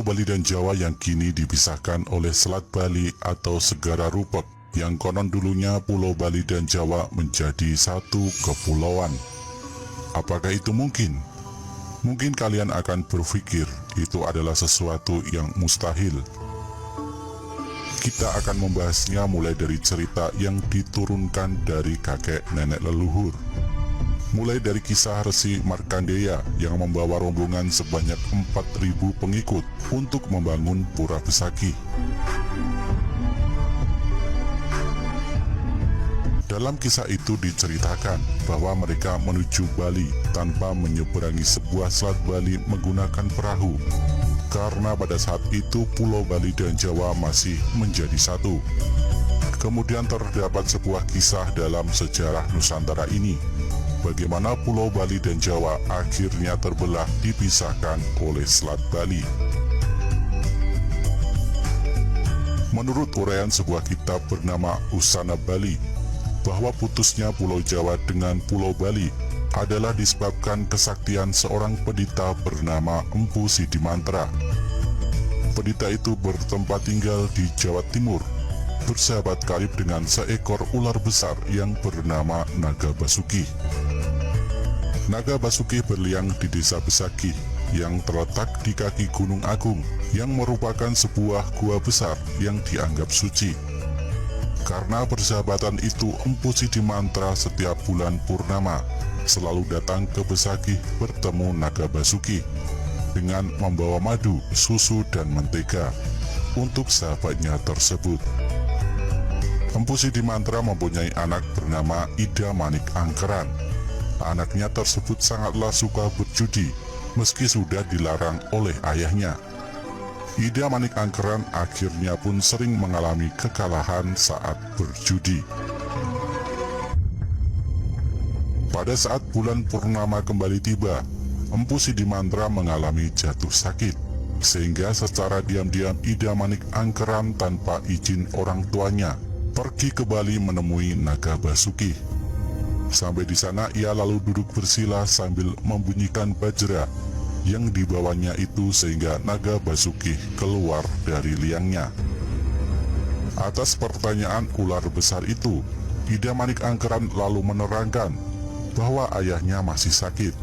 Bali dan Jawa yang kini dipisahkan oleh Selat Bali atau Segara Rupek, yang konon dulunya Pulau Bali dan Jawa menjadi satu kepulauan. Apakah itu mungkin? Mungkin kalian akan berpikir itu adalah sesuatu yang mustahil. Kita akan membahasnya mulai dari cerita yang diturunkan dari kakek nenek leluhur. Mulai dari kisah Resi Markandeya yang membawa rombongan sebanyak 4.000 pengikut untuk membangun Pura Besaki. Dalam kisah itu diceritakan bahwa mereka menuju Bali tanpa menyeberangi sebuah selat Bali menggunakan perahu, karena pada saat itu Pulau Bali dan Jawa masih menjadi satu. Kemudian terdapat sebuah kisah dalam sejarah Nusantara ini, bagaimana Pulau Bali dan Jawa akhirnya terbelah dipisahkan oleh Selat Bali. Menurut uraian sebuah kitab bernama Usana Bali, bahwa putusnya Pulau Jawa dengan Pulau Bali adalah disebabkan kesaktian seorang pendeta bernama Empu Sidimantra. Pendeta itu bertempat tinggal di Jawa Timur, bersahabat karib dengan seekor ular besar yang bernama Naga Basuki. Naga Basuki berliang di desa Besaki yang terletak di kaki Gunung Agung, yang merupakan sebuah gua besar yang dianggap suci. Karena persahabatan itu, Empu Sidimantra setiap bulan purnama selalu datang ke Besaki bertemu Naga Basuki dengan membawa madu, susu, dan mentega untuk sahabatnya tersebut. Empu Sidimantra mempunyai anak bernama Ida Manik Angkeran. Anaknya tersebut sangatlah suka berjudi, meski sudah dilarang oleh ayahnya. Ida Manik Angkeran akhirnya pun sering mengalami kekalahan saat berjudi. Pada saat bulan purnama kembali tiba, Empu Sidimantra mengalami jatuh sakit, sehingga secara diam-diam Ida Manik Angkeran tanpa izin orang tuanya pergi ke Bali menemui Naga Basuki. Sampai di sana ia lalu duduk bersila sambil membunyikan bajra yang dibawanya itu, sehingga Naga Basuki keluar dari liangnya. Atas pertanyaan ular besar itu, Ida Manik Angkeran lalu menerangkan bahwa ayahnya masih sakit.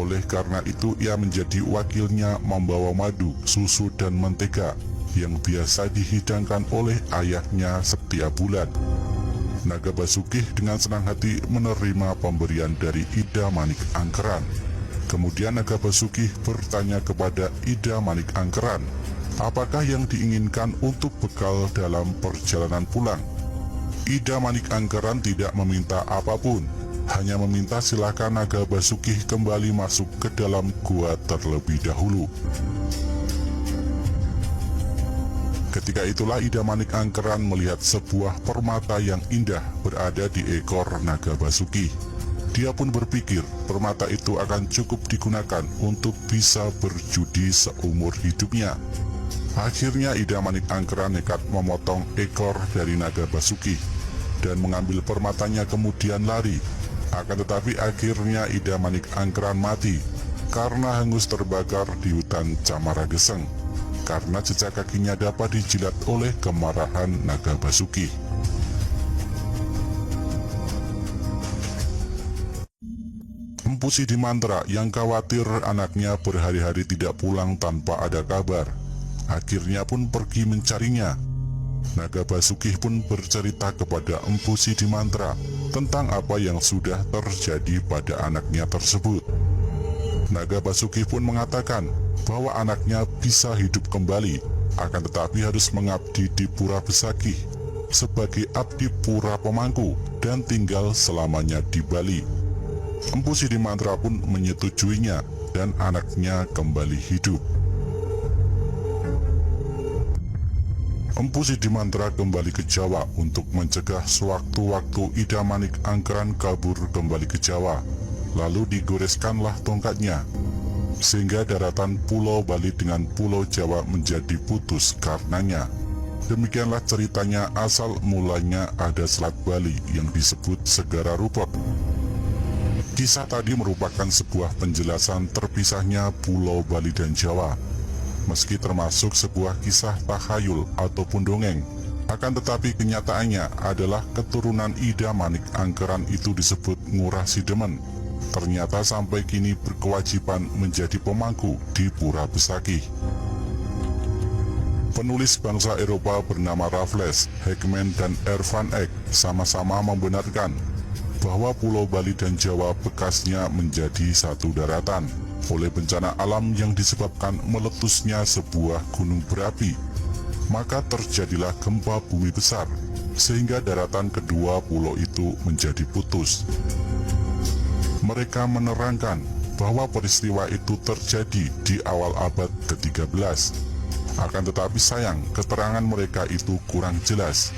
Oleh karena itu ia menjadi wakilnya membawa madu, susu, dan mentega yang biasa dihidangkan oleh ayahnya setiap bulan. Naga Basuki dengan senang hati menerima pemberian dari Ida Manik Angkeran. Kemudian Naga Basuki bertanya kepada Ida Manik Angkeran, apakah yang diinginkan untuk bekal dalam perjalanan pulang. Ida Manik Angkeran tidak meminta apapun, hanya meminta silakan Naga Basuki kembali masuk ke dalam gua terlebih dahulu. Ketika itulah Ida Manik Angkeran melihat sebuah permata yang indah berada di ekor Naga Basuki. Dia pun berpikir permata itu akan cukup digunakan untuk bisa berjudi seumur hidupnya. Akhirnya Ida Manik Angkeran nekat memotong ekor dari Naga Basuki dan mengambil permatanya kemudian lari. Akan tetapi akhirnya Ida Manik Angkeran mati karena hangus terbakar di hutan Camara Geseng, karena jejak kakinya dapat dijilat oleh kemarahan Naga Basuki. Empu Sidimantra yang khawatir anaknya berhari-hari tidak pulang tanpa ada kabar, akhirnya pun pergi mencarinya. Naga Basuki pun bercerita kepada Empu Sidimantra tentang apa yang sudah terjadi pada anaknya tersebut. Naga Basuki pun mengatakan bahwa anaknya bisa hidup kembali, akan tetapi harus mengabdi di Pura Besaki sebagai abdi pura pemangku dan tinggal selamanya di Bali. Empu Sidimantra pun menyetujuinya dan anaknya kembali hidup. Empu Sidimantra kembali ke Jawa untuk mencegah sewaktu-waktu Ida Manik Angkeran kabur kembali ke Jawa. Lalu digoreskanlah tongkatnya, sehingga daratan Pulau Bali dengan Pulau Jawa menjadi putus karenanya. Demikianlah ceritanya asal mulanya ada Selat Bali yang disebut Segara Rupek. Kisah tadi merupakan sebuah penjelasan terpisahnya Pulau Bali dan Jawa. meski termasuk sebuah kisah takhayul ataupun dongeng. Akan tetapi kenyataannya adalah keturunan Ida Manik Angkeran itu disebut Ngurah Sidemen. Ternyata sampai kini berkewajiban menjadi pemangku di Pura Besakih. Penulis bangsa Eropa bernama Raffles, Heckman, dan Ervan Eck sama-sama membenarkan bahwa Pulau Bali dan Jawa bekasnya menjadi satu daratan oleh bencana alam yang disebabkan meletusnya sebuah gunung berapi. Maka terjadilah gempa bumi besar, sehingga daratan kedua pulau itu menjadi putus. Mereka menerangkan bahwa peristiwa itu terjadi di awal abad ke-13. Akan tetapi sayang, keterangan mereka itu kurang jelas.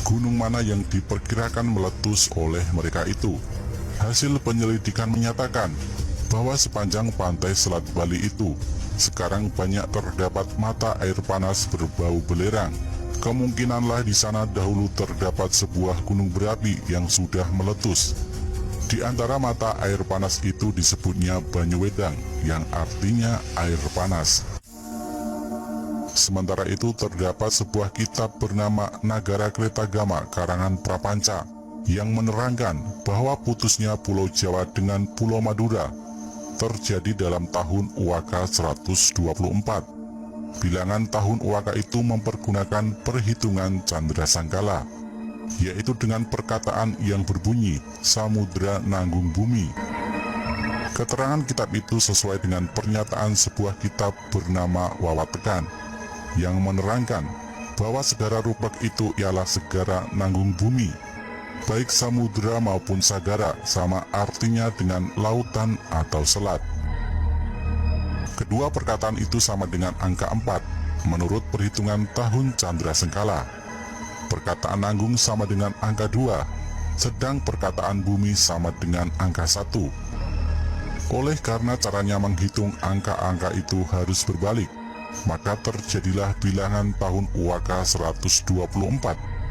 Gunung mana yang diperkirakan meletus oleh mereka itu? Hasil penyelidikan menyatakan bahwa sepanjang pantai Selat Bali itu sekarang banyak terdapat mata air panas berbau belerang. Kemungkinanlah di sana dahulu terdapat sebuah gunung berapi yang sudah meletus. Di antara mata air panas itu disebutnya Banyuwedang, yang artinya air panas. Sementara itu terdapat sebuah kitab bernama Nagara Kretagama karangan Prapanca yang menerangkan bahwa putusnya Pulau Jawa dengan Pulau Madura terjadi dalam tahun Uwaka 124. Bilangan tahun Uwaka itu mempergunakan perhitungan Candra Sangkala, yaitu dengan perkataan yang berbunyi Samudra Nanggung Bumi. Keterangan kitab itu sesuai dengan pernyataan sebuah kitab bernama Wawatekan yang menerangkan bahwa segara rupak itu ialah segara nanggung bumi. Baik samudra maupun sagara sama artinya dengan lautan atau selat. Kedua perkataan itu sama dengan angka 4 menurut perhitungan tahun Candra Sengkala. Perkataan nanggung sama dengan angka 2, sedang perkataan bumi sama dengan angka 1. Oleh karena caranya menghitung angka-angka itu harus berbalik, maka terjadilah bilangan tahun Uwaka 124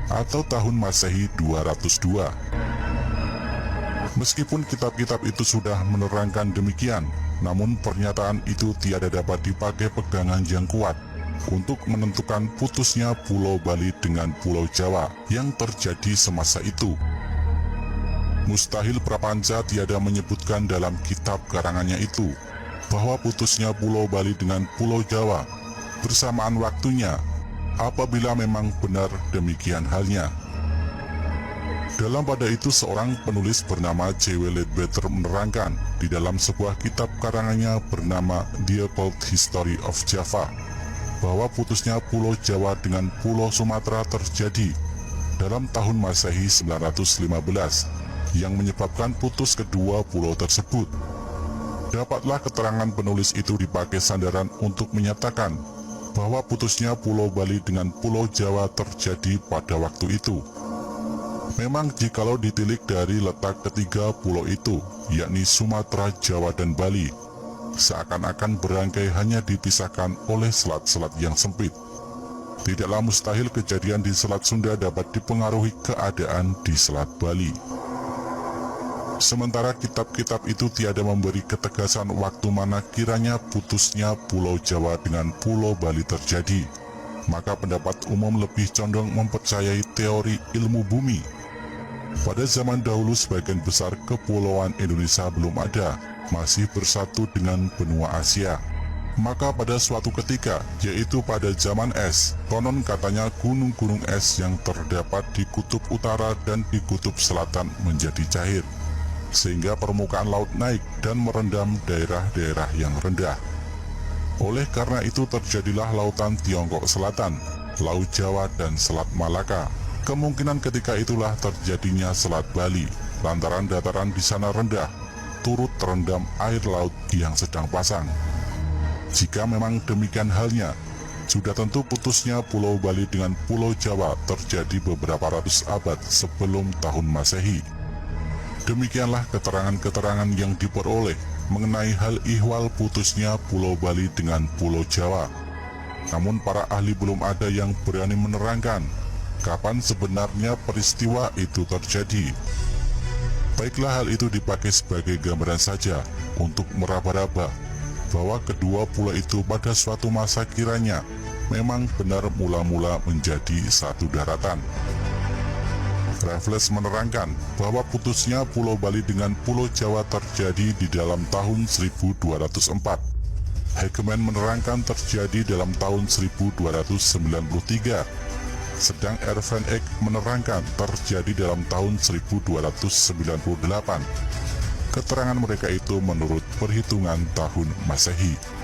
atau tahun Masehi 202. Meskipun kitab-kitab itu sudah menerangkan demikian, namun pernyataan itu tiada dapat dipakai pegangan yang kuat untuk menentukan putusnya Pulau Bali dengan Pulau Jawa yang terjadi semasa itu. Mustahil Prapanca tiada menyebutkan dalam kitab karangannya itu bahwa putusnya Pulau Bali dengan Pulau Jawa bersamaan waktunya, apabila memang benar demikian halnya. Dalam pada itu seorang penulis bernama J.W. Leadbeater menerangkan di dalam sebuah kitab karangannya bernama The Occult History of Java bahwa putusnya Pulau Jawa dengan Pulau Sumatera terjadi dalam tahun Masehi 915 yang menyebabkan putus kedua pulau tersebut. Dapatlah keterangan penulis itu dipakai sandaran untuk menyatakan bahwa putusnya Pulau Bali dengan Pulau Jawa terjadi pada waktu itu. Memang jikalau ditilik dari letak ketiga pulau itu, yakni Sumatera, Jawa, dan Bali, seakan-akan berangkai hanya dipisahkan oleh selat-selat yang sempit. Tidaklah mustahil kejadian di Selat Sunda dapat dipengaruhi keadaan di Selat Bali. Sementara kitab-kitab itu tiada memberi ketegasan waktu mana kiranya putusnya Pulau Jawa dengan Pulau Bali terjadi, maka pendapat umum lebih condong mempercayai teori ilmu bumi. Pada zaman dahulu sebagian besar kepulauan Indonesia belum ada, masih bersatu dengan benua Asia. Maka pada suatu ketika, yaitu pada zaman es, konon katanya gunung-gunung es yang terdapat di kutub utara dan di kutub selatan menjadi cair, sehingga permukaan laut naik dan merendam daerah-daerah yang rendah. Oleh karena itu terjadilah lautan Tiongkok Selatan, Laut Jawa, dan Selat Malaka. Kemungkinan ketika itulah terjadinya Selat Bali, lantaran dataran di sana rendah, turut terendam air laut yang sedang pasang. Jika memang demikian halnya, sudah tentu putusnya Pulau Bali dengan Pulau Jawa terjadi beberapa ratus abad sebelum tahun Masehi. Demikianlah keterangan-keterangan yang diperoleh mengenai hal ihwal putusnya Pulau Bali dengan Pulau Jawa. Namun para ahli belum ada yang berani menerangkan kapan sebenarnya peristiwa itu terjadi. Baiklah, hal itu dipakai sebagai gambaran saja untuk meraba-raba bahwa kedua pulau itu pada suatu masa kiranya memang benar mula-mula menjadi satu daratan. Raffles menerangkan bahwa putusnya Pulau Bali dengan Pulau Jawa terjadi di dalam tahun 1204. Hegeman menerangkan terjadi dalam tahun 1293. Sedang R. van Eyck menerangkan terjadi dalam tahun 1298. Keterangan mereka itu menurut perhitungan tahun Masehi.